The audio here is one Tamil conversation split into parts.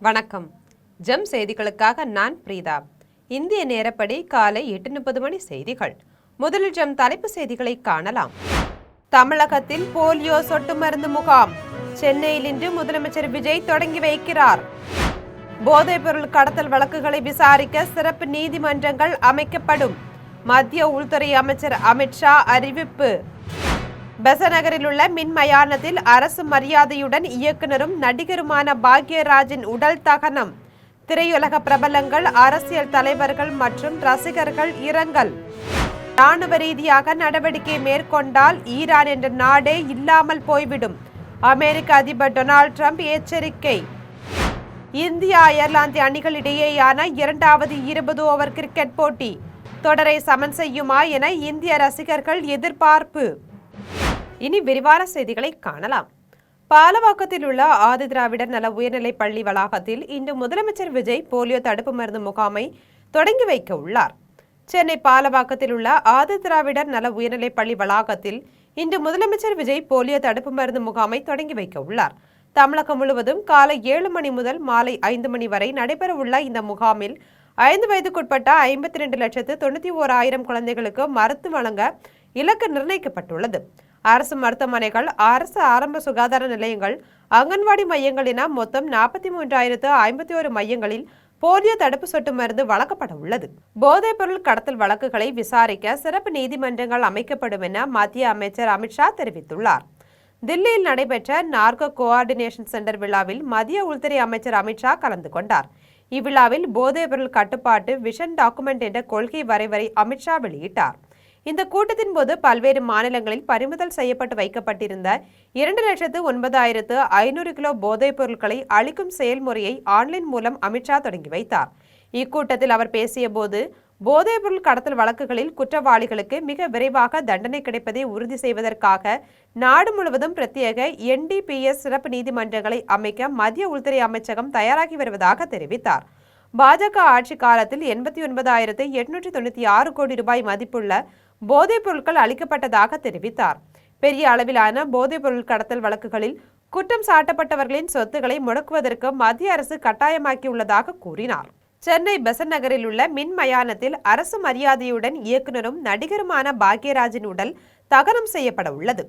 வணக்கம். ஜெம் செய்திகளுக்காக நான் பிரீதா. இந்திய நேரப்படி காலை 8:30 மணி செய்திகள். முதலில் ஜெம் தலைப்பு செய்திகளை காணலாம். தமிழகத்தில் போலியோ சொட்டு மருந்து முகாம் சென்னையில் இன்று முதலமைச்சர் விஜய் தொடங்கி வைக்கிறார். போதைப்பொருள் கடத்தல் வழக்குகளை விசாரிக்க சிறப்பு நீதிமன்றங்கள் அமைக்கப்படும். மத்திய உள்துறை அமைச்சர் அமித்ஷா அறிவிப்பு. பெசநகரில் உள்ள மின் மயானத்தில் அரசு மரியாதையுடன் இயக்குனரும் நடிகருமான பாக்யராஜின் உடல் தகனம். திரையுலக பிரபலங்கள், அரசியல் தலைவர்கள் மற்றும் ரசிகர்கள் இரங்கல். ராணுவ ரீதியாக நடவடிக்கை மேற்கொண்டால் ஈரான் என்ற நாடே இல்லாமல் போய்விடும். அமெரிக்க அதிபர் டொனால்ட் ட்ரம்ப் எச்சரிக்கை. இந்தியா அயர்லாந்து அணிகளிடையேயான இரண்டாவது 20 ஓவர் கிரிக்கெட் போட்டி தொடரை சமன் செய்யுமா என இந்திய ரசிகர்கள் எதிர்பார்ப்பு. இனி விரிவான செய்திகளை காணலாம். பாலவாக்கத்தில் உள்ள ஆதிதிராவிடர் நல உயர்நிலைப் பள்ளி வளாகத்தில் இன்று முதலமைச்சர் விஜய் போலியோ தடுப்பு மருந்து முகாமை தொடங்கி வைக்க உள்ளார். சென்னை பாலவாக்கத்தில் உள்ள ஆதிதிராவிடர் நல உயர்நிலைப் பள்ளி வளாகத்தில் இன்று முதலமைச்சர் விஜய் போலியோ தடுப்பு மருந்து முகாமை தொடங்கி வைக்க உள்ளார். தமிழகம் முழுவதும் காலை 7 மணி முதல் மாலை 5 மணி வரை நடைபெறவுள்ள இந்த முகாமில் 5 வயதுக்குட்பட்ட 52,91,000 குழந்தைகளுக்கு மருந்து வழங்க இலக்கு நிர்ணயிக்கப்பட்டுள்ளது. அரசு மருத்துவமனைகள், அரசு ஆரம்ப சுகாதார நிலையங்கள், அங்கன்வாடி மையங்கள் என மொத்தம் 43,051 மையங்களில் போலியோ தடுப்பு சொட்டு மருந்து வழங்கப்பட உள்ளது. போதைப் பொருள் கடத்தல் வழக்குகளை விசாரிக்க சிறப்பு நீதிமன்றங்கள் அமைக்கப்படும் என மத்திய அமைச்சர் அமித்ஷா தெரிவித்துள்ளார். தில்லியில் நடைபெற்ற நார்கோ கோஆர்டினேஷன் சென்டர் விழாவில் மத்திய உள்துறை அமைச்சர் அமித்ஷா கலந்து கொண்டார். இவ்விழாவில் போதைப் பொருள் கட்டுப்பாட்டு விஷன் டாக்குமெண்ட் என்ற கொள்கை வரைவரை அமித்ஷா வெளியிட்டார். இந்த கூட்டத்தின் போது பல்வேறு மாநிலங்களில் பறிமுதல் செய்யப்பட்டு வைக்கப்பட்டிருந்த 2,09,500 கிலோ போதைப் பொருட்களை அளிக்கும் செயல்முறையை ஆன்லைன் மூலம் அமித்ஷா தொடங்கி வைத்தார். இக்கூட்டத்தில் அவர் பேசிய போது, போதைப் பொருள் கடத்தல் வழக்குகளில் குற்றவாளிகளுக்கு மிக விரைவாக தண்டனை கிடைப்பதை உறுதி செய்வதற்காக நாடு முழுவதும் பிரத்யேக NDPS சிறப்பு நீதிமன்றங்களை அமைக்க மத்திய உள்துறை அமைச்சகம் தயாராகி வருவதாக தெரிவித்தார். பாஜக ஆட்சி காலத்தில் 89,896 கோடி ரூபாய் மதிப்புள்ள போதைப் பொருட்கள் அளிக்கப்பட்டதாக தெரிவித்தார். பெரிய அளவிலான போதைப் பொருள் கடத்தல் வழக்குகளில் குற்றம் சாட்டப்பட்டவர்களின் சொத்துக்களை முடக்குவதற்கு மத்திய அரசு கட்டாயமாக்கியுள்ளதாக கூறினார். சென்னை பெசன்ட் நகரில் உள்ள மின் மயானத்தில் அரசு மரியாதையுடன் இயக்குனரும் நடிகருமான பாக்யராஜின் உடல் தகனம் செய்யப்பட உள்ளது.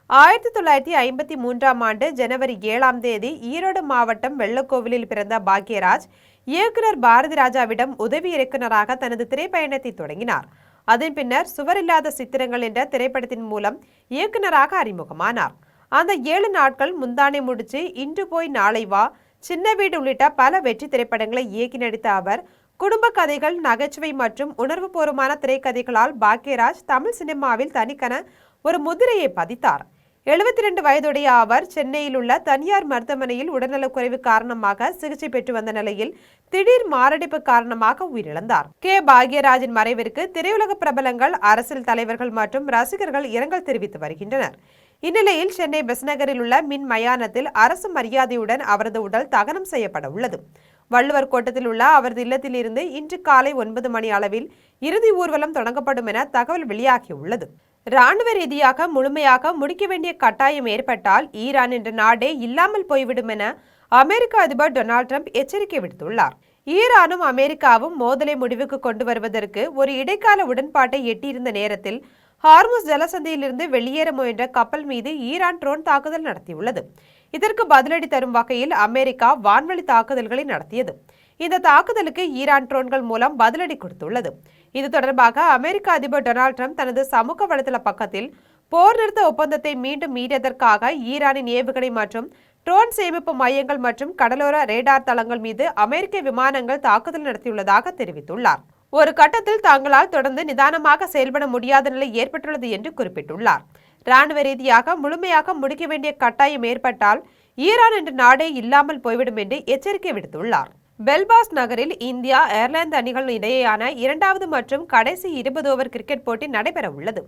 1953ஆம் ஆண்டு ஜனவரி 7ஆம் தேதி ஈரோடு மாவட்டம் வெள்ளக்கோவிலில் பிறந்த பாக்யராஜ் இயக்குனர் பாரதி ராஜாவிடம் உதவி இயக்குனராக தனது திரைப்பயணத்தை தொடங்கினார். அதன் பின்னர் சுவரில்லாத சித்திரங்கள் என்ற திரைப்படத்தின் மூலம் இயக்குனராக அறிமுகமானார். அந்த 7 நாட்கள், முந்தானை முடிச்சு, இன்று போய் நாளை வா, சின்ன வீடு உள்ளிட்ட பல வெற்றி திரைப்படங்களை இயக்கி நடித்த அவர் குடும்ப கதைகள், நகைச்சுவை மற்றும் உணர்வுபூர்வமான திரைக்கதைகளால் பாக்யராஜ் தமிழ் சினிமாவில் தனிக்கென ஒரு முத்திரையை பதித்தார். 72 வயதுடைய அவர் சென்னையில் உள்ள தனியார் மருத்துவமனையில் உடல்நலக்குறைவு காரணமாக சிகிச்சை பெற்று வந்த நிலையில் திடீர் மாரடைப்பு காரணமாக உயிரிழந்தார். பாக்யராஜின் மறைவிற்கு திரையுலக பிரபலங்கள், அரசியல் தலைவர்கள் மற்றும் ரசிகர்கள் இரங்கல் தெரிவித்து வருகின்றனர். இந்நிலையில் சென்னை பெசநகரில் உள்ள மின் மயானத்தில் அரசு மரியாதையுடன் அவரது உடல் தகனம் செய்யப்பட உள்ளது. வள்ளுவர் கோட்டத்தில் உள்ள அவரது இல்லத்தில் இருந்து இன்று காலை 9 மணி அளவில் இறுதி ஊர்வலம் தொடங்கப்படும் என தகவல் வெளியாகியுள்ளது. ராணுவ ரீதியாக முழுமையாக முடிக்க வேண்டிய கட்டாயம் ஏற்பட்டால் ஈரான் என்ற நாடே இல்லாமல் போய்விடும் என அமெரிக்க அதிபர் டொனால்ட் ட்ரம்ப் எச்சரிக்கை விடுத்துள்ளார். ஈரானும் அமெரிக்காவும் மோதலை முடிவுக்கு கொண்டு வருவதற்கு ஒரு இடைக்கால உடன்பாட்டை எட்டியிருந்த நேரத்தில் ஹார்முஸ் ஜலசந்தியிலிருந்து வெளியேற முயன்ற கப்பல் மீது ஈரான் ட்ரோன் தாக்குதல் நடத்தியுள்ளது. இதற்கு பதிலடி தரும் வகையில் அமெரிக்கா வான்வழி தாக்குதல்களை நடத்தியது. இந்த தாக்குதலுக்கு ஈரான் ட்ரோன்கள் மூலம் பதிலடி கொடுத்துள்ளது. இது தொடர்பாக அமெரிக்க அதிபர் டொனால்ட் ட்ரம்ப் தனது சமூக வலைதள பக்கத்தில் போர் நிறுத்த ஒப்பந்தத்தை மீண்டும் மீறியதற்காக ஈரானின் ஏவுகணை மற்றும் ட்ரோன் சேமிப்பு மையங்கள் மற்றும் கடலோர ரேடார் தளங்கள் மீது அமெரிக்க விமானங்கள் தாக்குதல் நடத்தியுள்ளதாக தெரிவித்துள்ளார். ஒரு கட்டத்தில் தாங்களால் தொடர்ந்து நிதானமாக செயல்பட முடியாத நிலை ஏற்பட்டுள்ளது என்று குறிப்பிட்டுள்ளார். ராணுவ ரீதியாக முழுமையாக முடிக்க வேண்டிய கட்டாயம் ஏற்பட்டால் ஈரான் என்ற நாடே இல்லாமல் போய்விடும் என்று எச்சரிக்கை விடுத்துள்ளார். பெல்பாஸ்ட் நகரில் இந்தியா அயர்லாந்து அணிகள் இடையேயான 2வது மற்றும் கடைசி 20 ஓவர் கிரிக்கெட் போட்டி நடைபெற உள்ளது.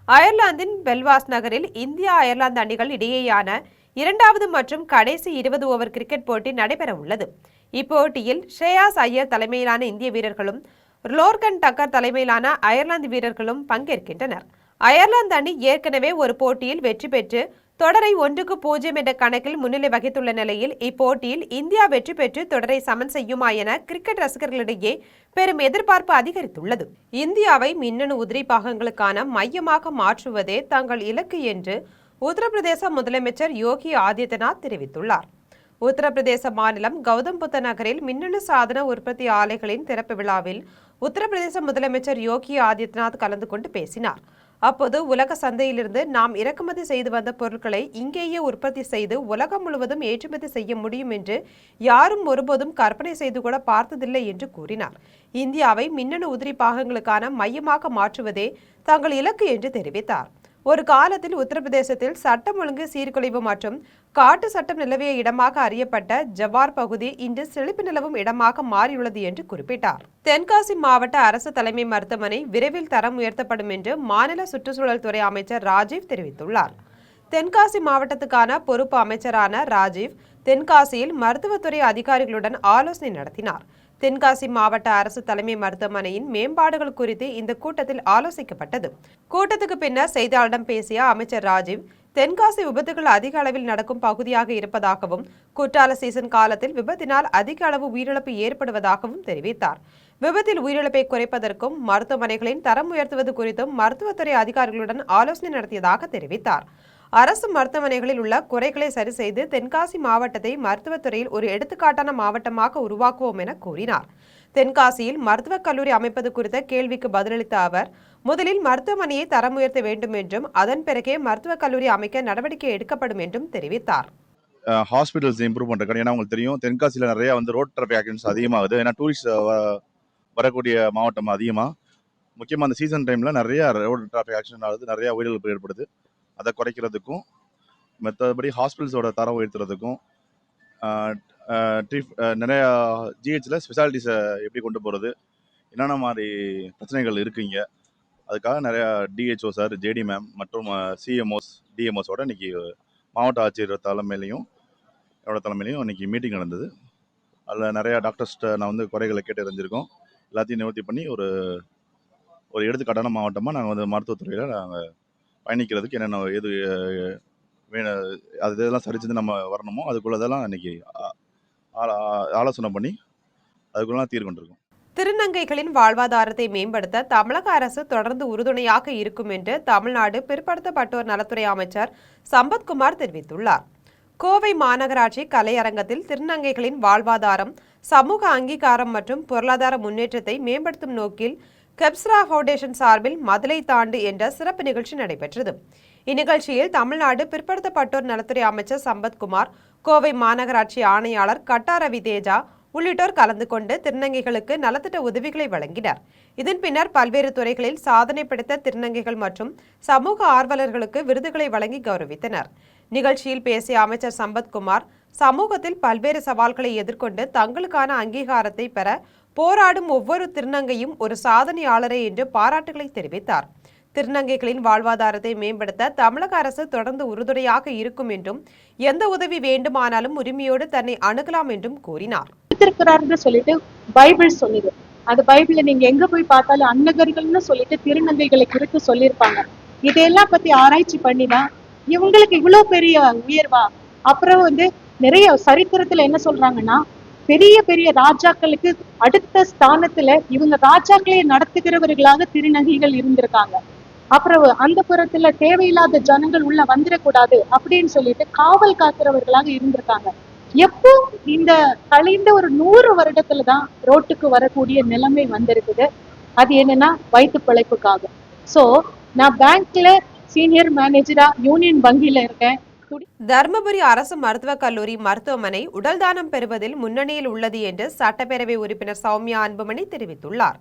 அயர்லாந்தின் பெல்பாஸ்ட் நகரில் இந்தியா அயர்லாந்து அணிகள் இடையேயான 2வது மற்றும் கடைசி 20 ஓவர் கிரிக்கெட் போட்டி நடைபெற உள்ளது. இப்போட்டியில் ஷ்ரேயாஸ் ஐயர் தலைமையிலான இந்திய வீரர்களும் லோர்கன் டக்கர் தலைமையிலான அயர்லாந்து வீரர்களும் பங்கேற்கின்றனர். அயர்லாந்து அணி ஏற்கனவே ஒரு போட்டியில் வெற்றி பெற்று தொடரை 1-0 என்ற கணக்கில் முன்னிலை வகித்துள்ள நிலையில் இப்போட்டியில் இந்தியா வெற்றி பெற்று தொடரை சமன் செய்யுமா என கிரிக்கெட் ரசிகர்களிடையே பெரும் எதிர்பார்ப்பு அதிகரித்துள்ளது. இந்தியாவை மின்னணு உதிரி பாகங்களுக்கான மையமாக மாற்றுவதே தங்கள் இலக்கு என்று உத்தரப்பிரதேச முதலமைச்சர் யோகி ஆதித்யநாத் தெரிவித்துள்ளார். உத்தரப்பிரதேச மாநிலம் கௌதம் புத்த நகரில் மின்னணு சாதன உற்பத்தி ஆலைகளின் திறப்பு விழாவில் உத்தரப்பிரதேச முதலமைச்சர் யோகி ஆதித்யநாத் கலந்து கொண்டு பேசினார். அப்போது உலக சந்தையிலிருந்து நாம் இறக்குமதி செய்து வந்த பொருட்களை இங்கேயே உற்பத்தி செய்து உலகம் முழுவதும் ஏற்றுமதி செய்ய முடியும் என்று யாரும் ஒருபோதும் கற்பனை செய்து கூட பார்த்ததில்லை என்று கூறினார். இந்தியாவை மின்னணு உதிரி பாகங்களுக்கான மையமாக மாற்றுவதே தங்கள் இலக்கு என்று தெரிவித்தார். ஒரு காலத்தில் உத்தரப்பிரதேசத்தில் சட்டம் ஒழுங்கு சீர்குலைவு மற்றும் காட்டு சட்டம் நிலவிய இடமாக அறியப்பட்ட ஜவார் பகுதி இன்று செழிப்பு நிலவும் இடமாக மாறியுள்ளது என்று குறிப்பிட்டார். தென்காசி மாவட்ட அரசு தலைமை மருத்துவமனை விரைவில் தரம் உயர்த்தப்படும் என்று மாநில சுற்றுச்சூழல் துறை அமைச்சர் ராஜீவ் தெரிவித்துள்ளார். தென்காசி மாவட்டத்துக்கான பொறுப்பு அமைச்சரான ராஜீவ் தென்காசியில் மருத்துவத்துறை அதிகாரிகளுடன் ஆலோசனை நடத்தினார். தென்காசி மாவட்ட அரசு தலைமை மருத்துவமனையின் மேம்பாடுகள் குறித்து இந்த கூட்டத்தில் ஆலோசிக்கப்பட்டது. கூட்டத்துக்கு பின்னர் செய்தியாளரிடம் பேசிய அமைச்சர் ராஜீவ், தென்காசி விபத்துகள் அதிக அளவில் நடக்கும் பகுதியாக இருப்பதாகவும் குற்றால சீசன் காலத்தில் விபத்தினால் அதிக அளவு உயிரிழப்பு ஏற்படுவதாகவும் தெரிவித்தார். விபத்தில் உயிரிழப்பை குறைப்பதற்கும் மருத்துவமனைகளின் தரம் உயர்த்துவது குறித்தும் மருத்துவத்துறை அதிகாரிகளுடன் ஆலோசனை நடத்தியதாக தெரிவித்தார். அரசு மருத்துவமனைகளில் உள்ள குறைகளை சரி செய்து தென்காசி மாவட்டத்தை மருத்துவத்துறையில் ஒரு எடுத்துக்காட்டான மாவட்டமாக உருவாக்குவோம் என கூறினார். தென்காசியில் மருத்துவக் கல்லூரி அமைப்பது குறித்த கேள்விக்கு பதிலளித்த அவர், முதலில் மருத்துவமனையை தரம் உயர்த்த வேண்டும் என்றும் அதன் பிறகே மருத்துவக் கல்லூரி அமைக்க நடவடிக்கை எடுக்கப்படும் என்றும் தெரிவித்தார். ஹாஸ்பிட்டல்ஸ் இம்ப்ரூவ் பண்ணுறதுக்கு, ஏன்னா உங்களுக்கு தெரியும் தென்காசியில் நிறைய ரோட் டிராஃபிக் ஆக்சிடென்ட்ஸ் அதிகமாகுது. ஏன்னா டூரிஸ்ட் வரக்கூடிய மாவட்டம் அதிகமாக, முக்கியமாக அந்த சீசன் டைமில் நிறைய ரோட் டிராஃபிக் ஆக்சிடென்ட் ஆகுது, நிறைய உயிரிழப்பு ஏற்படுது. அதை குறைக்கிறதுக்கும் மற்றபடி ஹாஸ்பிட்டல்ஸோட தரம் உயர்த்துறதுக்கும் நிறையா ஜிஹெச்சில் ஸ்பெஷாலிட்டிஸை எப்படி கொண்டு போகிறது, என்னென்ன மாதிரி பிரச்சனைகள் இருக்குங்க, அதுக்காக நிறையா டிஹெச்ஓ சார், ஜேடி மேம் மற்றும் சிஎம்ஓஸ் டிஎம்ஓஸோட இன்றைக்கி மாவட்ட ஆட்சியர் தலைமையிலையும் என்னோட தலைமையிலையும் இன்றைக்கி மீட்டிங் நடந்தது. அதில் நிறையா டாக்டர்ஸ்கிட்ட நான் குறைகளை கேட்டு அறிஞ்சிருக்கோம். எல்லாத்தையும் நிவர்த்தி பண்ணி ஒரு எடுத்துக்காட்டான மாவட்டமாக நாங்கள் மருத்துவத்துறையில் நாங்கள் பயணிக்கிறதுக்கு என்னென்ன எது வேணும், அது இதெல்லாம் சரிச்சு நம்ம வரணுமோ அதுக்குள்ளதெல்லாம் இன்னைக்கு ஆலோசனை பண்ணி அதுக்குள்ளலாம் தீர்வு கொண்டிருக்கோம். திருநங்கைகளின் வாழ்வாதாரத்தை மேம்படுத்த தமிழக அரசு தொடர்ந்து உறுதுணையாக இருக்கும் என்று தமிழ்நாடு பிற்படுத்தப்பட்டோர் நலத்துறை அமைச்சர் சம்பத்குமார் தெரிவித்துள்ளார். கோவை மாநகராட்சி கலையரங்கத்தில் திருநங்கைகளின் வாழ்வாதாரம், சமூக அங்கீகாரம் மற்றும் பொருளாதார முன்னேற்றத்தை மேம்படுத்தும் நோக்கில் கெப்ஸ்ரா ஃபவுண்டேஷன் சார்பில் மதுளை தாண்டு என்ற சிறப்பு நிகழ்ச்சி நடைபெற்றது. இந்நிகழ்ச்சியில் தமிழ்நாடு பிற்படுத்தப்பட்டோர் நலத்துறை அமைச்சர் சம்பத்குமார், கோவை மாநகராட்சி ஆணையாளர் கட்டா ரவி தேஜா உள்ளிட்டோர் கலந்து கொண்டு திருநங்கைகளுக்கு நலத்திட்ட உதவிகளை வழங்கினர். இதன் பின்னர் பல்வேறு துறைகளில் சாதனை படைத்த திருநங்கைகள் மற்றும் சமூக ஆர்வலர்களுக்கு விருதுகளை வழங்கி கௌரவித்தனர். நிகழ்ச்சியில் பேசிய அமைச்சர் சம்பத்குமார், சமூகத்தில் பல்வேறு சவால்களை எதிர்கொண்டு தங்களுக்கான அங்கீகாரத்தை பெற போராடும் ஒவ்வொரு திருநங்கையும் ஒரு சாதனையாளரே என்று பாராட்டுகளை தெரிவித்தார். திருநங்கைகளின் வாழ்வாதாரத்தை மேம்படுத்த தமிழக அரசு தொடர்ந்து உறுதுணையாக இருக்கும் என்றும் எந்த உதவி வேண்டுமானாலும் உரிமையோடு தன்னை அணுகலாம் என்றும் கூறினார். சொல்லிட்டு பைபிள் சொல்லுது. அது பைபிள்ல நீங்க எங்க போய் பார்த்தாலும் அன்னகர்கள்னு சொல்லிட்டு திருநங்கைகளை குறித்து சொல்லியிருப்பாங்க. இதெல்லாம் பத்தி ஆராய்ச்சி பண்ணிதான் இவங்களுக்கு இவ்வளவு பெரிய உயர்வா. அப்புறம் நிறைய சரித்திரத்துல என்ன சொல்றாங்கன்னா, பெரிய பெரிய ராஜாக்களுக்கு அடுத்த ஸ்தானத்துல இவங்க ராஜாக்களே நடத்துகிறவர்களாக திருநங்கைகள் இருந்திருக்காங்க. அப்புறம் அந்த புறத்துல தேவையில்லாத ஜனங்கள் உள்ள வந்துடக்கூடாது அப்படின்னு சொல்லிட்டு காவல் காக்கிறவர்களாக இருந்திருக்காங்க. எப்போ இந்த கழிந்த ஒரு 100 வருடத்துலதான் ரோட்டுக்கு வரக்கூடிய நிலைமை வந்திருக்குது. அது என்னன்னா வயிற்று பிழைப்புக்காக. சோ நான் பேங்க்ல சீனியர் மேனேஜரா யூனியன் வங்கியில இருக்கேன். தர்மபுரி அரசு மருத்துவக் கல்லூரி மருத்துவமனை உடல் தானம் பெறுவதில் முன்னணியில் உள்ளது என்று சட்டப்பேரவை உறுப்பினர் சௌமியா அன்புமணி தெரிவித்துள்ளார்.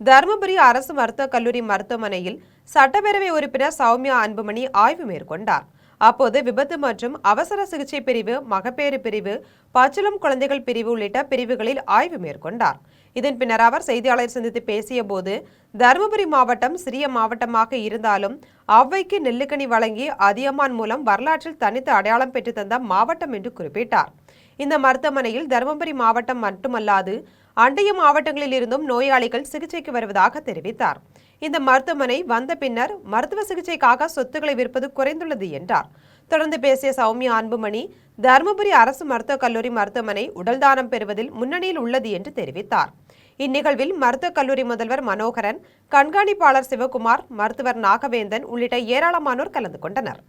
தர்மபுரி அரசு மருத்துவக் கல்லூரி மருத்துவமனையில் சட்டப்பேரவை உறுப்பினர் சௌமியா அன்புமணி ஆய்வு மேற்கொண்டார். அப்போது விபத்து மற்றும் அவசர சிகிச்சை பிரிவு, மகப்பேறு பிரிவு, பச்சிளம் குழந்தைகள் பிரிவு உள்ளிட்ட பிரிவுகளில் ஆய்வு மேற்கொண்டார். இதன் பின்னர் அவர் செய்தியாளர் சந்தித்து பேசிய போது, தருமபுரி மாவட்டம் சிறிய மாவட்டமாக இருந்தாலும் அவ்வைக்கு நெல்லுக்கனி வழங்கி அதியமான் மூலம் வரலாற்றில் தனித்து அடையாளம் பெற்று தந்த மாவட்டம் என்று குறிப்பிட்டார். இந்த மருத்துவமனையில் தருமபுரி மாவட்டம் மட்டுமல்லாது அண்டைய மாவட்டங்களில் இருந்தும் நோயாளிகள் சிகிச்சைக்கு வருவதாக தெரிவித்தார். இந்த மருத்துவமனை வந்த பின்னர் மருத்துவ சிகிச்சைக்காக சொத்துக்களை விற்பது குறைந்துள்ளது என்றார். தொடர்ந்து பேசிய சௌமியா அன்புமணி, தருமபுரி அரசு மருத்துவக் கல்லூரி மருத்துவமனை உடல் தானம் பெறுவதில் முன்னணியில் உள்ளது என்று தெரிவித்தார். இந்நிகழ்வில் மருத்துவக் கல்லூரி முதல்வர் மனோகரன், கண்காணிப்பாளர் சிவகுமார், மருத்துவர் நாகவேந்தன் உள்ளிட்ட ஏராளமானோர் கலந்து கொண்டனர்.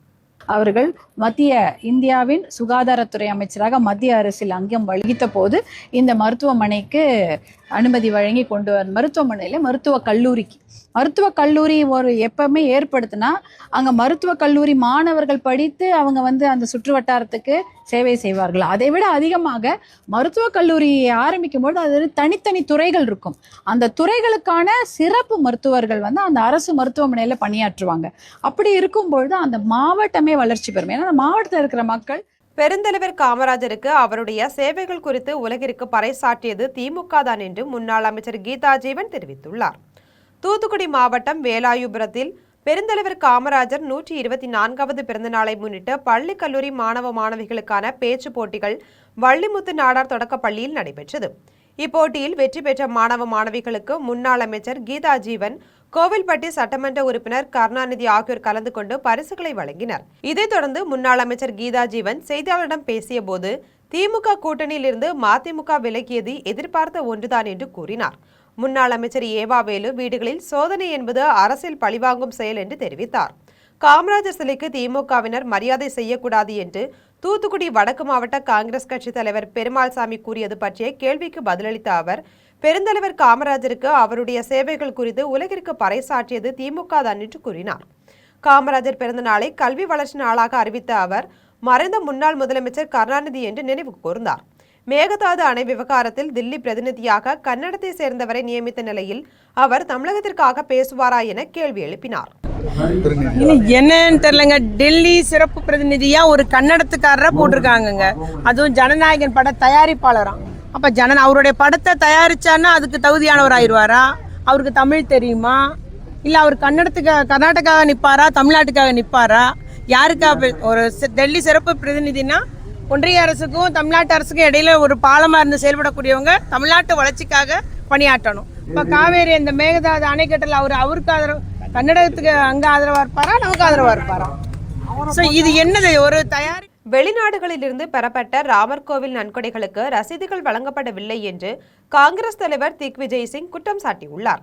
அவர்கள் மத்திய இந்தியாவின் சுகாதாரத்துறை அமைச்சராக மத்திய அரசில் அங்கம் வகித்த போது இந்த மருத்துவமனைக்கு அனுமதி வழங்கி கொண்டு வர மருத்துவமனையில் மருத்துவக் கல்லூரி ஒரு எப்பவுமே ஏற்படுத்தினா அங்கே மருத்துவக் கல்லூரி மாணவர்கள் படித்து அவங்க அந்த சுற்று வட்டாரத்துக்கு சேவை செய்வார்கள். அதை விட அதிகமாக மருத்துவக் கல்லூரி ஆரம்பிக்கும் பொழுது அது தனித்தனி துறைகள் இருக்கும். அந்த துறைகளுக்கான சிறப்பு மருத்துவர்கள் அந்த அரசு மருத்துவமனையில் பணியாற்றுவாங்க. அப்படி இருக்கும் பொழுது அந்த மாவட்டமே வளர்ச்சி பெறும். ஏன்னா அந்த மாவட்டத்தில் இருக்கிற மக்கள் பெருந்தலைவர் காமராஜருக்கு அவருடைய சேவைகள் குறித்து உலகிற்கு பறைசாற்றியது திமுக தான் என்று முன்னாள் அமைச்சர் கீதா ஜீவன் தெரிவித்துள்ளார். தூத்துக்குடி மாவட்டம் வேலாயுபுரத்தில் பெருந்தலைவர் காமராஜர் 124வது பிறந்தநாளை முன்னிட்டு பள்ளி கல்லூரி மாணவ மாணவிகளுக்கான பேச்சு போட்டிகள் வள்ளிமுத்து நாடார் தொடக்க பள்ளியில் நடைபெற்றது. இப்போட்டியில் வெற்றி பெற்ற மாணவ மாணவிகளுக்கு முன்னாள் அமைச்சர் கீதா ஜீவன், கோவில்பட்டி சட்டமன்ற உறுப்பினர் கருணாநிதி ஆகியோர் கலந்து கொண்டு பரிசுகளை வழங்கினர். இதைத் தொடர்ந்து முன்னாள் அமைச்சர் கீதா ஜீவன் செய்தியாளரிடம் பேசிய போது, திமுக கூட்டணியில் இருந்து மதிமுக விலகியது எதிர்பார்த்த ஒன்றுதான் என்று கூறினார். முன்னாள் அமைச்சர் ஏவாவேலு, வீடுகளில் சோதனை என்பது அரசியல் பழிவாங்கும் செயல் என்று தெரிவித்தார். காமராஜர் சிலைக்கு திமுகவினர் மரியாதை செய்யக்கூடாது என்று தூத்துக்குடி வடக்கு மாவட்ட காங்கிரஸ் கட்சி தலைவர் பெருமாள்சாமி கூறியது பற்றிய கேள்விக்கு பதிலளித்த அவர், பெருந்தலைவர் காமராஜருக்கு அவருடைய சேவைகள் குறித்து உலகிற்கு பறைசாற்றியது திமுக தான் என்று கூறினார். காமராஜர் பிறந்த நாளை கல்வி வளர்ச்சி நாளாக அறிவித்த அவர், மறைந்த முன்னாள் முதலமைச்சர் கருணாநிதி என்று நினைவு கூர்ந்தார். மேகதாது அணை விவகாரத்தில் தில்லி பிரதிநிதியாக கன்னடத்தை சேர்ந்தவரை நியமித்த நிலையில் அவர் தமிழகத்திற்காக பேசுவாரா என கேள்வி எழுப்பினார். என்னன்னு தெரியலங்க, டெல்லி சிறப்பு பிரதிநிதியா ஒரு கன்னடத்துக்காரரை போட்டிருக்காங்க. அதுவும் ஜனநாயகன் பட தயாரிப்பாளராம். அப்ப அவருடைய படத்தை தயாரிச்சான்னா அதுக்கு தகுதியானவர் ஆயிடுவாரா? அவருக்கு தமிழ் தெரியுமா? இல்ல அவர் கர்நாடகாவை நிப்பாரா, தமிழ்நாட்டுக்காக நிப்பாரா? யாருக்காக? ஒரு டெல்லி சிறப்பு பிரதிநிதினா ஒன்றிய அரசுக்கும் தமிழ்நாட்டு அரசுக்கும் இடையில ஒரு பாலமா இருந்து செயல்படக்கூடியவங்க தமிழ்நாட்டு வளர்ச்சிக்காக பணியாற்றணும். இப்ப காவேரி இந்த மேகதாது அணைக்கட்டல் அவருக்கு ஆதரவு, கன்னடத்துக்கு அங்க ஆதரவா இருப்பாரா, நமக்கு ஆதரவா இருப்பாரா? இது என்னது ஒரு தயாரி? வெளிநாடுகளிலிருந்து பெறப்பட்ட ராமர் கோவில் நன்கொடைகளுக்கு ரசீதுகள் வழங்கப்படவில்லை என்று காங்கிரஸ் தலைவர் திக்விஜய் சிங் குற்றம் சாட்டியுள்ளார்.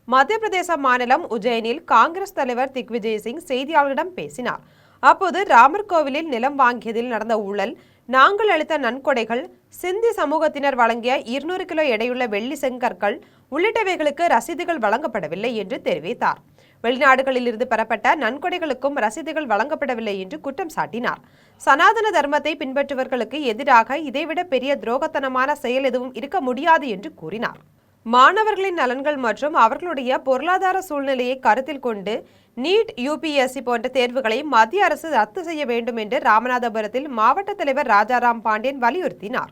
மத்திய பிரதேச மாநிலம் உஜ்ஜைனில் காங்கிரஸ் தலைவர் திக்விஜய் சிங் செய்தியாளர்களிடம் பேசினார். அப்போது ராமர் கோவிலில் நிலம் வாங்கியதில் நடந்த ஊழல், நாங்கள் அளித்த நன்கொடைகள், சிந்தி சமூகத்தினர் வழங்கிய 200 கிலோ எடையுள்ள வெள்ளி செங்கற்கள் உள்ளிட்டவைகளுக்கு ரசீதுகள் வழங்கப்படவில்லை என்று தெரிவித்தார். வெளிநாடுகளில் இருந்து பெறப்பட்ட நன்கொடைகளுக்கும் ரசீதுகள் வழங்கப்படவில்லை என்று குற்றம் சாட்டினார். சனாதன தர்மத்தை பின்பற்றுவர்களுக்கு எதிராக இதைவிட பெரிய துரோகத்தனமான செயல் எதுவும் இருக்க முடியாது என்று கூறினார். மாணவர்களின் நலன்கள் மற்றும் அவர்களுடைய பொருளாதார சூழ்நிலையை கருத்தில் கொண்டு நீட், UPSC போன்ற தேர்வுகளை மத்திய அரசு ரத்து செய்ய வேண்டும் என்று ராமநாதபுரத்தில் மாவட்ட தலைவர் ராஜாராம் பாண்டியன் வலியுறுத்தினார்.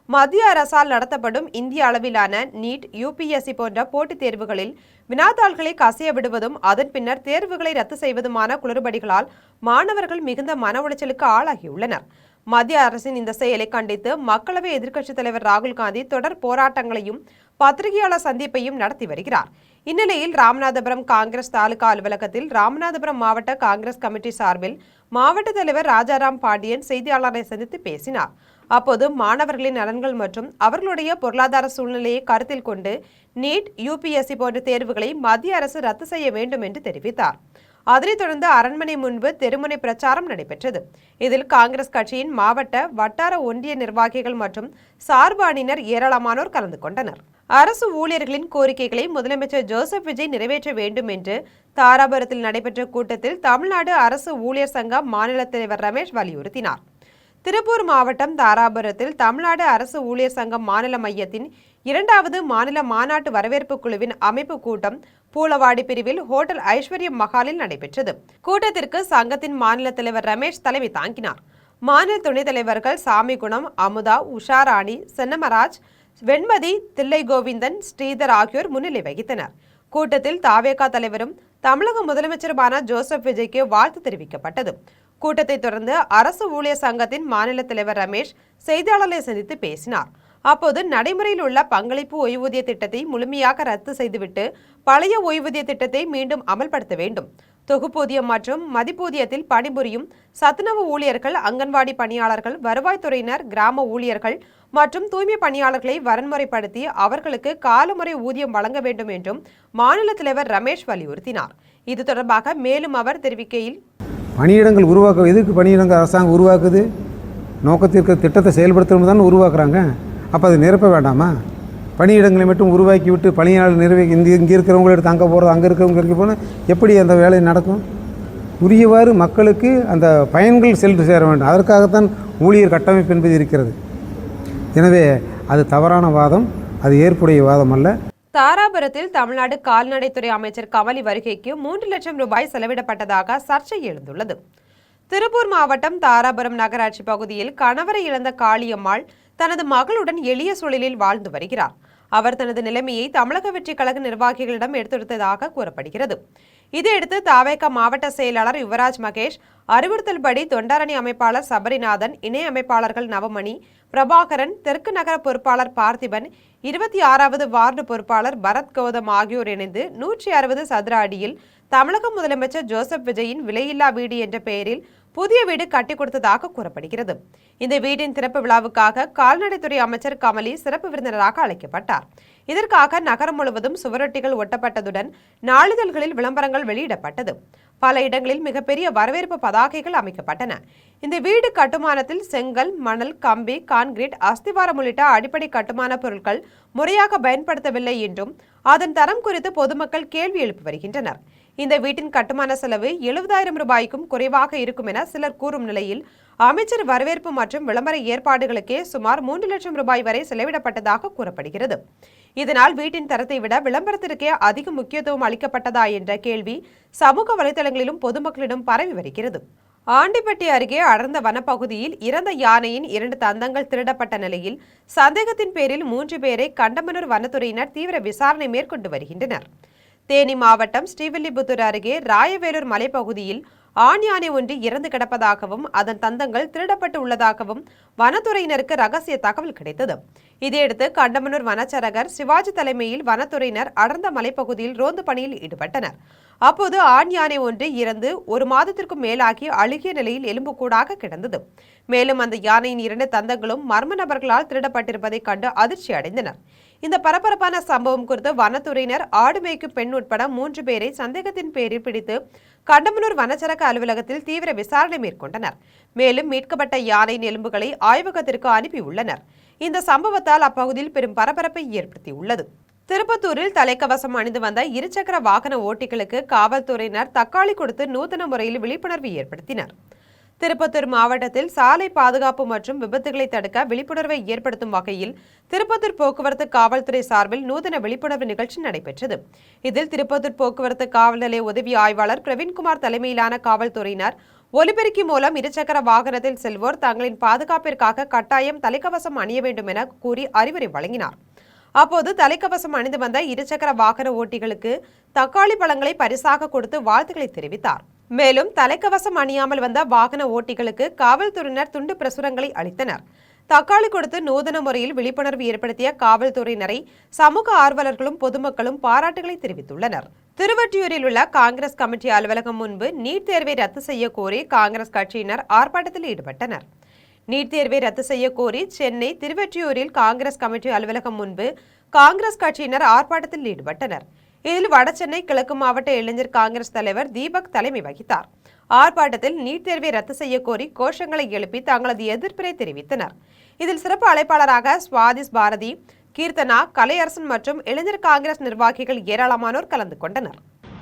மத்திய அரசால் நடத்தப்படும் இந்திய அளவிலான நீட், UPSC போன்ற போட்டித் தேர்வுகளில் வினாத்தாள்களை கசிய விடுவதும் அதன் பின்னர் தேர்வுகளை ரத்து செய்வதுமான குளறுபடிகளால் மாணவர்கள் மிகுந்த மன உளைச்சலுக்கு ஆளாகியுள்ளனர். மத்திய அரசின் இந்த செயலை கண்டித்து மக்களவை எதிர்க்கட்சித் தலைவர் ராகுல் காந்தி தொடர் போராட்டங்களையும் பத்திரிகையாளர் சந்திப்பையும் நடத்தி வருகிறார். இந்நிலையில் ராமநாதபுரம் காங்கிரஸ் தாலுகா அலுவலகத்தில் ராமநாதபுரம் மாவட்ட காங்கிரஸ் கமிட்டி சார்பில் மாவட்ட தலைவர் ராஜாராம் பாண்டியன் செய்தியாளரை சந்தித்து பேசினார். அப்போது மாணவர்களின் நலன்கள் மற்றும் அவர்களுடைய பொருளாதார சூழ்நிலையை கருத்தில் கொண்டு நீட், UPSC போன்ற தேர்வுகளை மத்திய அரசு ரத்து செய்ய வேண்டும் என்று தெரிவித்தார். அதனைத் தொடர்ந்து அரண்மனை முன்பு தெருமுனை பிரச்சாரம் நடைபெற்றது. இதில் காங்கிரஸ் கட்சியின் மாவட்ட, வட்டார, ஒன்றிய நிர்வாகிகள் மற்றும் சார்பு அணியினர் ஏராளமானோர் கலந்து கொண்டனர். அரசு ஊழியர்களின் கோரிக்கைகளை முதலமைச்சர் ஜோசப் விஜய் நிறைவேற்ற வேண்டும் என்று தாராபுரத்தில் நடைபெற்ற கூட்டத்தில் தமிழ்நாடு அரசு ஊழியர் சங்க மாநில தலைவர் ரமேஷ் வலியுறுத்தினார். திருப்பூர் மாவட்டம் தாராபுரத்தில் தமிழ்நாடு அரசு ஊழியர் சங்கம் மாநில மையத்தின் 2வது மாநில மாநாட்டு வரவேற்பு குழுவின் அமைப்பு கூட்டம் பூலவாடி பிரிவில் ஹோட்டல் ஐஸ்வர்யம் மஹாலில் நடைபெற்றது. கூட்டத்திற்கு சங்கத்தின் மாநில தலைவர் ரமேஷ் தலைமை தாங்கினார். மாநில துணைத் தலைவர்கள் சாமிகுணம், அமுதா, உஷாராணி, சென்னமராஜ், வெண்மதி, தில்லை கோவிந்தன், ஸ்ரீதர் ஆகியோர் முன்னிலை வகித்தனர். கூட்டத்தில் தாவேகா தலைவரும் தமிழக முதலமைச்சருமான ஜோசப் விஜய்க்கு வாழ்த்து தெரிவிக்கப்பட்டது. கூட்டத்தை தொடர்ந்து அரசு ஊழியர் சங்கத்தின் மாநில தலைவர் ரமேஷ் செய்தியாளர்களை சந்தித்து பேசினார். அப்போது நடைமுறையில் உள்ள பங்களிப்பு ஓய்வூதிய திட்டத்தை முழுமையாக ரத்து செய்துவிட்டு பழைய ஓய்வூதிய திட்டத்தை மீண்டும் அமல்படுத்த வேண்டும். தொகுப்பூதியம் மற்றும் மதிப்பூதியத்தில் பணிபுரியும் சத்துணவு ஊழியர்கள், அங்கன்வாடி பணியாளர்கள், வருவாய்த்துறையினர், கிராம ஊழியர்கள் மற்றும் தூய்மை பணியாளர்களை வரன்முறைப்படுத்தி அவர்களுக்கு காலமுறை ஊதியம் வழங்க வேண்டும் என்றும் மாநில தலைவர் ரமேஷ் வலியுறுத்தினார். இது தொடர்பாக மேலும் அவர் தெரிவிக்கையில், பணியிடங்கள் எதுக்கு பணியிடங்கள் அரசாங்கம் உருவாக்குது? நோக்கத்திற்கு திட்டத்தை செயல்படுத்தணும் தான் உருவாக்குறாங்க. அப்போ அது நிரப்ப வேண்டாமா? பணியிடங்களை மட்டும் உருவாக்கி விட்டு பணியாளர் இங்கே இருக்கிறவங்கள எடுத்து அங்கே போகிறது, அங்கே இருக்கிறவங்க இருக்க போனால் எப்படி அந்த வேலை நடக்கும்? உரியவாறு மக்களுக்கு அந்த பயன்கள் சென்று சேர வேண்டும். அதற்காகத்தான் ஊழியர் கட்டமைப்பு என்பது இருக்கிறது. எனவே அது தவறான வாதம், அது ஏற்புடைய வாதம் அல்ல. தாராபுரத்தில் தமிழ்நாடு கால்நடைத்துறை அமைச்சர் கமலி வருகைக்கு 3 லட்சம் ரூபாய் செலவிடப்பட்டதாக சர்ச்சை எழுந்துள்ளது. திருப்பூர் மாவட்டம் தாராபுரம் நகராட்சி பகுதியில் கணவரை இழந்த காளியம்மாள் தனது மகளுடன் எளிய சூழலில் வாழ்ந்து வருகிறார். அவர் தனது நிலைமையை தமிழக வெற்றி கழக நிர்வாகிகளிடம் எடுத்துரைத்ததாக கூறப்படுகிறது. இதையடுத்து தவேக மாவட்ட செயலாளர் யுவராஜ் மகேஷ் அறிவுறுத்தல்படி தொண்டரணி அமைப்பாளர் சபரிநாதன், இணை அமைப்பாளர்கள் நவமணி, பிரபாகரன், தெற்கு நகர பொறுப்பாளர் பார்த்திபன், 26வது வார்டு பொறுப்பாளர் பரத் கௌதம் ஆகியோர் இணைந்து 160 சதுர அடியில் தமிழக முதலமைச்சர் ஜோசப் விஜயின் விலையில்லா வீடு என்ற பெயரில் புதிய வீடு கட்டி கொடுத்ததாக கூறப்படுகிறது. இந்த வீட்டின் திறப்பு விழாவுக்காக கால்நடைத்துறை அமைச்சர் கமலி சிறப்பு விருந்தினராக அழைக்கப்பட்டார். இதற்காக நகரம் முழுவதும் சுவரொட்டிகள் ஒட்டப்பட்டதுடன் நாளிதழ்களில் விளம்பரங்கள் வெளியிடப்பட்டது. பல இடங்களில் மிகப்பெரிய வரவேற்பு பதாகைகள் அமைக்கப்பட்டன. இந்த வீடு கட்டுமானத்தில் செங்கல், மணல், கம்பி, கான்கிரீட், அஸ்திவாரம் உள்ளிட்ட அடிப்படை கட்டுமான பொருட்கள் முறையாக பயன்படுத்தவில்லை என்றும் அதன் தரம் குறித்து பொதுமக்கள் கேள்வி எழுப்பி வருகின்றனர். இந்த வீட்டின் கட்டுமான செலவு 70,000 ரூபாய்க்கும் குறைவாக இருக்கும் என சிலர் கூறும் நிலையில் அமைச்சர் வரவேற்பு மற்றும் விளம்பர ஏற்பாடுகளுக்கே சுமார் 3 லட்சம் ரூபாய் வரை செலவிடப்பட்டதாக கூறப்படுகிறது. இதனால் வீட்டின் தரத்தை விட விளம்பரத்திற்கே அதிக முக்கியத்துவம் அளிக்கப்பட்டதா என்ற கேள்வி சமூக வலைதளங்களிலும் பொதுமக்களிடம் பரவி வருகிறது. ஆண்டிப்பட்டி அருகே அடர்ந்த வனப்பகுதியில் இறந்த யானையின் 2 தந்தங்கள் திருடப்பட்ட நிலையில் சந்தேகத்தின் பேரில் 3 பேரை கண்டமனூர் வனத்துறையினர் தீவிர விசாரணை மேற்கொண்டு வருகின்றனர். தேனி மாவட்டம் ஸ்ரீவில்லிபுத்தூர் அருகே ராயவேலூர் மலைப்பகுதியில் ஆண் யானை ஒன்று இறந்து கிடப்பதாகவும் அதன் தந்தங்கள் திருடப்பட்டு உள்ளதாகவும் வனத்துறையினருக்கு ரகசிய தகவல் கிடைத்தது. இதையடுத்து கண்டமனூர் வனச்சரகர் சிவாஜி தலைமையில் வனத்துறையினர் அடர்ந்த மலைப்பகுதியில் ரோந்து பணியில் ஈடுபட்டனர். அப்போது ஆண் யானை ஒன்று இறந்து 1 மாதத்திற்கும் மேலாகி அழுகிய நிலையில் எலும்புக்கூடாக கிடந்தது. மேலும் அந்த யானையின் 2 தந்தங்களும் மர்ம நபர்களால் திருடப்பட்டிருப்பதை கண்டு அதிர்ச்சி அடைந்தனர். இந்த பரபரப்பான சம்பவம் குறித்து வனத்துறையினர் ஆடு மேய்க்கும் பெண் உட்பட 3 பேரை சந்தேகத்தின் பேரில் பிடித்து கண்டமனூர் வனச்சரக அலுவலகத்தில் தீவிர விசாரணை மேற்கொண்டனர். மேலும் மீட்கப்பட்ட யானையின் எலும்புகளை ஆய்வகத்திற்கு அனுப்பியுள்ளனர். இந்த சம்பவத்தால் அப்பகுதியில் பெரும் பரபரப்பை ஏற்படுத்தியுள்ளது. திருப்பத்தூரில் தலைக்கவசம் அணிந்து வந்த இருசக்கர வாகன ஓட்டிகளுக்கு காவல்துறையினர் தக்காளி கொடுத்து நூதன முறையில் விழிப்புணர்வு ஏற்படுத்தினர். திருப்பத்தூர் மாவட்டத்தில் சாலை பாதுகாப்பு மற்றும் விபத்துகளை தடுக்க விழிப்புணர்வை ஏற்படுத்தும் வகையில் திருப்பத்தூர் போக்குவரத்து காவல்துறை சார்பில் நூதன விழிப்புணர்வு நிகழ்ச்சி நடைபெற்றது. இதில் திருப்பத்தூர் போக்குவரத்து காவல் நிலைய உதவி ஆய்வாளர் பிரவீன்குமார் தலைமையிலான காவல்துறையினர் ஒலிபெருக்கி மூலம் இருசக்கர வாகனத்தில் செல்வோர் தங்களின் பாதுகாப்பிற்காக கட்டாயம் தலைக்கவசம் அணிய வேண்டும் என கூறி அறிவுரை வழங்கினார். அப்போது தலைக்கவசம் அணிந்து வந்த இருசக்கர வாகன ஓட்டிகளுக்கு தக்காளி பழங்களை பரிசாக கொடுத்து வாழ்த்துக்களை தெரிவித்தார். மேலும் தலைக்கவசம் அணியாமல் வந்த வாகன ஓட்டிகளுக்கு காவல்துறையினர் துண்டு பிரசுரங்களை அளித்தனர். தக்காளி கொடுத்து நூதன முறையில் விழிப்புணர்வு ஏற்படுத்திய காவல்துறையினரை சமூக ஆர்வலர்களும் பொதுமக்களும் பாராட்டுகளை தெரிவித்துள்ளனர். திருவொற்றியூரில் உள்ள காங்கிரஸ் கமிட்டி அலுவலகம் முன்பு நீட் தேர்வை ரத்து செய்ய கோரி காங்கிரஸ் கட்சியினர் ஆர்ப்பாட்டத்தில் ஈடுபட்டனர். நீட் தேர்வை ரத்து செய்ய கோரி சென்னை திருவொற்றியூரில் காங்கிரஸ் கமிட்டி அலுவலகம் முன்பு காங்கிரஸ் கட்சியினர் ஆர்ப்பாட்டத்தில் ஈடுபட்டனர். இதில் வடசென்னை கிழக்கு மாவட்ட இளைஞர் காங்கிரஸ் தலைவர் தீபக் தலைமை வகித்தார். ஆர்ப்பாட்டத்தில் நீட் தேர்வை ரத்து செய்ய கோரி கோஷங்களை எழுப்பி தங்களது எதிர்ப்பினை தெரிவித்தனர். இதில் சிறப்பு அழைப்பாளராக சுவாதிஸ் பாரதி, கீர்த்தனா, கலையரசன் மற்றும் இளைஞர் காங்கிரஸ் நிர்வாகிகள் ஏராளமானோர் கலந்து கொண்டனர்.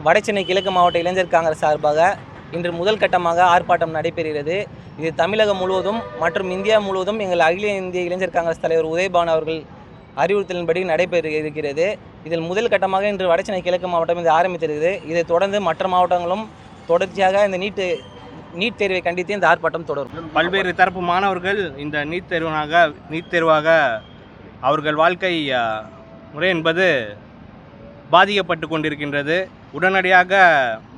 வடசென்னை கிழக்கு மாவட்ட இளைஞர் காங்கிரஸ் சார்பாக இன்று முதல் கட்டமாக ஆர்ப்பாட்டம் நடைபெறுகிறது. இது தமிழகம் முழுவதும் மற்றும் இந்தியா முழுவதும் எங்கள் அகில இந்திய இளைஞர் காங்கிரஸ் தலைவர் உதயபான் அவர்கள் அறிவுறுத்தலின்படி நடைபெற இருக்கிறது. இதில் முதல் கட்டமாக இன்று வடசென்னை கிழக்கு மாவட்டம் இது ஆரம்பித்திருக்கிறது. இதைத் தொடர்ந்து மற்ற மாவட்டங்களும் தொடர்ச்சியாக இந்த நீட் தேர்வை கண்டித்து இந்த ஆர்ப்பாட்டம் தொடரும். பல்வேறு தரப்பு மாணவர்கள் இந்த நீட் தேர்வாக அவர்கள் வாழ்க்கை முறை என்பது பாதிக்கப்பட்டு கொண்டிருக்கின்றது. உடனடியாக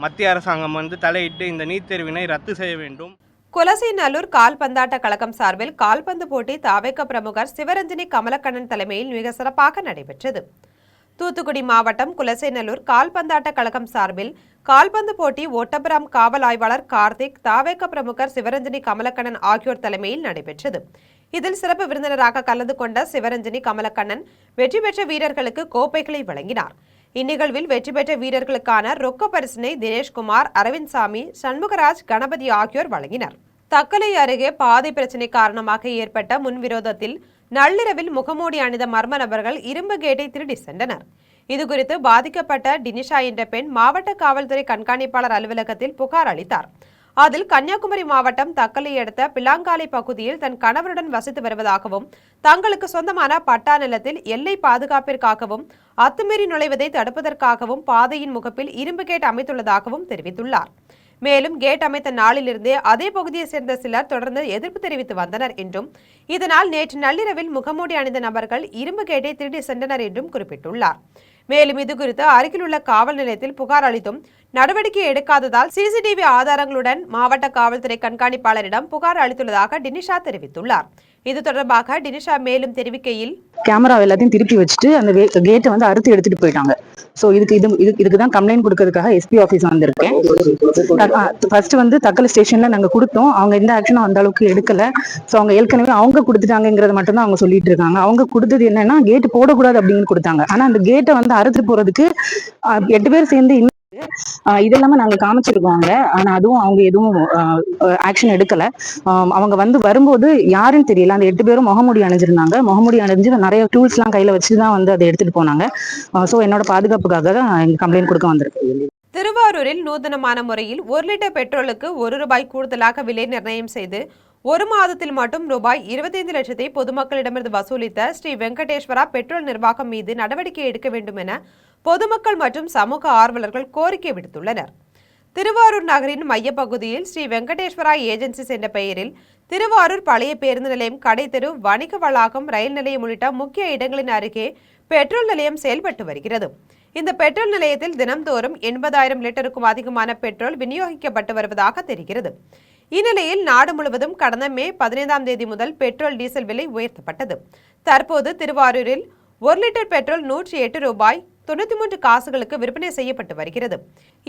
மத்திய அரசாங்கம் தலையிட்டு இந்த நீட் தேர்வினை ரத்து செய்ய வேண்டும். குலசைநல்லூர் கால்பந்தாட்ட கழகம் சார்பில் கால்பந்து போட்டி தாவேக பிரமுகர் சிவரஞ்சனி கமலக்கண்ணன் தலைமையில் மிக சிறப்பாக நடைபெற்றது. தூத்துக்குடி மாவட்டம் குலசைநல்லூர் கால்பந்தாட்ட கழகம் சார்பில் கால்பந்து போட்டி ஒட்டபுரம் காவல் ஆய்வாளர் கார்த்திக், தாவேக பிரமுகர் சிவரஞ்சனி கமலக்கண்ணன் ஆகியோர் தலைமையில் நடைபெற்றது. இதில் சிறப்பு விருந்தினராக கலந்து கொண்ட சிவரஞ்சனி கமலக்கண்ணன் வெற்றி பெற்ற வீரர்களுக்கு கோப்பைகளை வழங்கினார். இந்நிகழ்வில் வெற்றி பெற்ற வீரர்களுக்கான ரொக்க பரிசினை தினேஷ்குமார், அரவிந்த்சாமி, சண்முகராஜ், கணபதி ஆகியோர் வழங்கினர். தக்கலை அருகே பாதை பிரச்சினை காரணமாக ஏற்பட்ட முன்விரோதத்தில் நள்ளிரவில் முகமூடி அணிந்த மர்ம நபர்கள் இரும்பு கேட்டை திருடி சென்றனர். இதுகுறித்து பாதிக்கப்பட்ட டினிஷா என்ற பெண் மாவட்ட காவல்துறை கண்காணிப்பாளர் அலுவலகத்தில் புகார் அளித்தார். அதில் கன்னியாகுமரி மாவட்டம் தக்கலை அடுத்த பிலாங்காலை பகுதியில் தன் கணவருடன் வசித்து வருவதாகவும், தங்களுக்கு சொந்தமான பட்டா நிலத்தில் எல்லை பாதுகாப்பிற்காகவும் அத்துமீறி நுழைவதை தடுப்பதற்காகவும் பாதையின் முகப்பில் இரும்பு கேட் அமைத்துள்ளதாகவும் தெரிவித்துள்ளார். மேலும் கேட் அமைத்த நாளிலிருந்தே அதே பகுதியை சேர்ந்த சிலர் தொடர்ந்து எதிர்ப்பு தெரிவித்து வந்தனர் என்றும், இதனால் நேற்று நள்ளிரவில் முகமூடி அணிந்த நபர்கள் இரும்பு கேட்டை திருடி சென்றனர் என்றும் குறிப்பிட்டுள்ளார். மேலும் இதுகுறித்து அருகிலுள்ள காவல் நிலையத்தில் புகார் அளித்தும் நடவடிக்கை எடுக்காததால் சிசிடிவி ஆதாரங்களுடன் மாவட்ட காவல்துறை கண்காணிப்பாளரிடம் புகார் அளித்துள்ளதாக டினிஷா தெரிவித்துள்ளார். இது தொடர்பாக டினிஷா மேலும் தெரிவிக்கையில், கேமரா எல்லாத்தையும் திருப்பி வச்சுட்டு அந்த கேட்டை வந்து அறுத்து எடுத்துட்டு போயிட்டாங்க. ஸோ இதுக்கு தான் கம்ப்ளைண்ட் கொடுக்கறதுக்காக எஸ்பி ஆஃபீஸ் வந்திருக்கேன். ஃபர்ஸ்ட் வந்து தக்கலை ஸ்டேஷன்ல நாங்கள் கொடுத்தோம். அவங்க எந்த ஆக்ஷனும் அந்த அளவுக்கு எடுக்கல. ஸோ அவங்க ஏற்கனவே அவங்க கொடுத்துட்டாங்கிறத மட்டும் தான் அவங்க சொல்லிட்டு இருக்காங்க. அவங்க கொடுத்தது என்னன்னா கேட்டு போடக்கூடாது அப்படின்னு கொடுத்தாங்க. ஆனா அந்த கேட்டை வந்து அறுத்துட்டு போறதுக்கு 8 பேர் சேர்ந்து இதெல்லாம நாங்க காமிச்சிருக்கோங்க. ஆனா அதுவும் அவங்க எதுவும் ஆக்ஷன் எடுக்கல. அவங்க வந்து வரும்போது யாருன்னு தெரியல. அந்த 8 பேரும் முகமூடி அணிஞ்சிருந்தாங்க. முகமூடி அணிஞ்சு நிறைய டூல்ஸ் எல்லாம் கையில வச்சுதான் வந்து அதை எடுத்துட்டு போனாங்க. சோ என்னோட பாதுகாப்புக்காக தான் கம்ப்ளைண்ட் கொடுக்க வந்திருக்கு. திருவாரூரில் நூதனமான முறையில் 1 லிட்டர் பெட்ரோலுக்கு ₹1 கூடுதலாக விலை நிர்ணயம் செய்து 1 மாதத்தில் மட்டும் ₹25 லட்சத்தை பொதுமக்களிடமிருந்து வசூலித்த ஸ்ரீ வெங்கடேஸ்வரா பெட்ரோல் நிர்வாகம் மீது நடவடிக்கை எடுக்க வேண்டும் என பொதுமக்கள் மற்றும் சமூக ஆர்வலர்கள் கோரிக்கை விடுத்துள்ளனர். திருவாரூர் நகரின் மையப்பகுதியில் ஸ்ரீ வெங்கடேஸ்வரா ஏஜென்சிஸ் என்ற பெயரில் திருவாரூர் பழைய பேருந்து நிலையம், கடைத்தெரு, வணிக வளாகம், ரயில் நிலையம் உள்ளிட்ட முக்கிய இடங்களின் அருகே பெட்ரோல் நிலையம் செயல்பட்டு வருகிறது. இந்த பெட்ரோல் நிலையத்தில் தினம்தோறும் 80,000 லிட்டருக்கும் அதிகமான பெட்ரோல் விநியோகிக்கப்பட்டு வருவதாக தெரிகிறது. இந்நிலையில் நாடு முழுவதும் கடந்த மே 15ஆம் தேதி முதல் பெட்ரோல், டீசல் விலை உயர்த்தப்பட்டது. தற்போது திருவாரூரில் 1 லிட்டர் பெட்ரோல் ₹108.93 விற்பனை செய்யப்பட்டு வருகிறது.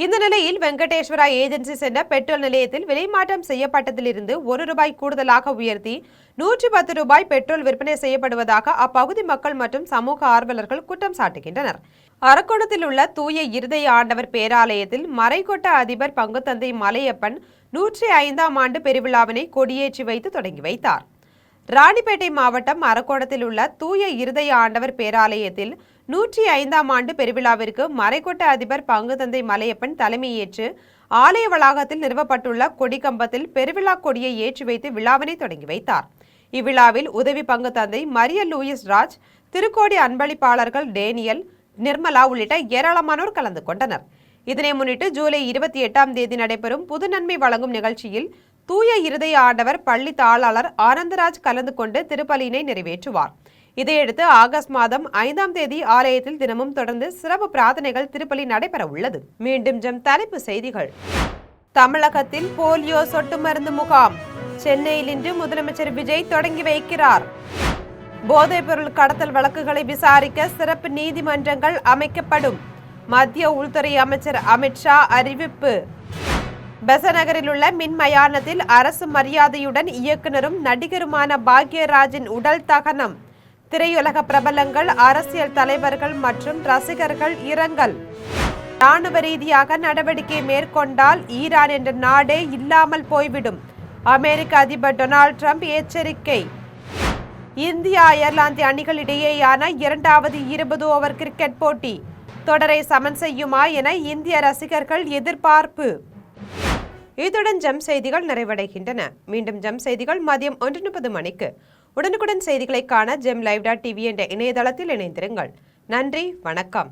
இந்த நிலையில் வெங்கடேஸ்வரா ஏஜென்சிஸ் என்ற பெட்ரோல் நிலையத்தில் விலை மாற்றம் செய்யப்பட்டதிலிருந்து ₹1 கூடுதலாக உயர்த்தி ₹110 பெட்ரோல் விற்பனை செய்யப்படுவதாக அப்பகுதி மக்கள் மற்றும் சமூக ஆர்வலர்கள் குற்றம் சாட்டுகின்றனர். அரக்கோணத்தில் உள்ள தூய இருதய ஆண்டவர் பேராலயத்தில் மறைக்கோட்ட அதிபர் பங்குத்தந்தை மலையப்பன் 105ஆம் ஆண்டு பெருவிழாவினை கொடியேற்றி வைத்து தொடங்கி வைத்தார். ராணிப்பேட்டை மாவட்டம் அரக்கோணத்தில் உள்ள தூய இருதய ஆண்டவர் பேராலயத்தில் 105ஆம் ஆண்டு பெருவிழாவிற்கு மறைக்கோட்ட அதிபர் பங்குத்தந்தை மலையப்பன் தலைமையேற்று ஆலய வளாகத்தில் நிறுவப்பட்டுள்ள கொடிக்கம்பத்தில் பெருவிழா கொடியை ஏற்றி வைத்து விழாவினை தொடங்கி வைத்தார். இவ்விழாவில் உதவி பங்குத்தந்தை மரிய லூயிஸ் ராஜ், திருக்கோடி அன்பளிப்பாளர்கள் டேனியல், நிர்மலா உள்ளிட்ட ஏராளமானோர் கலந்து கொண்டனர். இதனை முன்னிட்டு ஜூலை 28ஆம் தேதி நடைபெறும் புது நன்மை வழங்கும் நிகழ்ச்சியில் தூய இருதய ஆண்டவர் பள்ளி தாளாளர் ஆனந்தராஜ் கலந்து கொண்டு திருப்பலியினை நிறைவேற்றுவார். இதையடுத்து ஆகஸ்ட் மாதம் 5ஆம் தேதி ஆலயத்தில் தினமும் தொடர்ந்து சிறப்பு பிரார்த்தனைகள், திருப்பலி நடைபெற உள்ளது. மீண்டும் தலைப்பு செய்திகள். தமிழகத்தில் போலியோ சொட்டு மருந்து முகாம் சென்னையில் இன்று முதலமைச்சர் விஜய் தொடங்கி வைக்கிறார். போதைப்பொருள் கடத்தல் வழக்குகளை விசாரிக்க சிறப்பு நீதிமன்றங்கள் அமைக்கப்படும். மத்திய உள்துறை அமைச்சர் அமித்ஷா அறிவிப்பு. பெசநகரில் உள்ள மின் மயானத்தில் அரசு மரியாதையுடன் இயக்குனரும் நடிகருமான பாக்யராஜின் உடல் தகனம். திரையுலக பிரபலங்கள், அரசியல் தலைவர்கள் மற்றும் ரசிகர்கள் இரங்கல். ராணுவ ரீதியாக நடவடிக்கை மேற்கொண்டால் ஈரான் என்ற நாடே இல்லாமல் போய்விடும். அமெரிக்க அதிபர் டொனால்ட் ட்ரம்ப் எச்சரிக்கை. இந்தியா அயர்லாந்து அணிகளிடையேயான 2வது 20 ஓவர் கிரிக்கெட் போட்டி தொடரை சமன் செய்யுமா என இந்திய ரசிகர்கள் எதிர்பார்ப்பு. இத்துடன் ஜம் செய்திகள் நிறைவடைகின்றன. மீண்டும் ஜம் செய்திகள் மதியம் 1:30 மணிக்கு. உடனுக்குடன் செய்திகளை காண GemLive.tv என்ற இணையதளத்தில் இணைந்திருங்கள். நன்றி, வணக்கம்.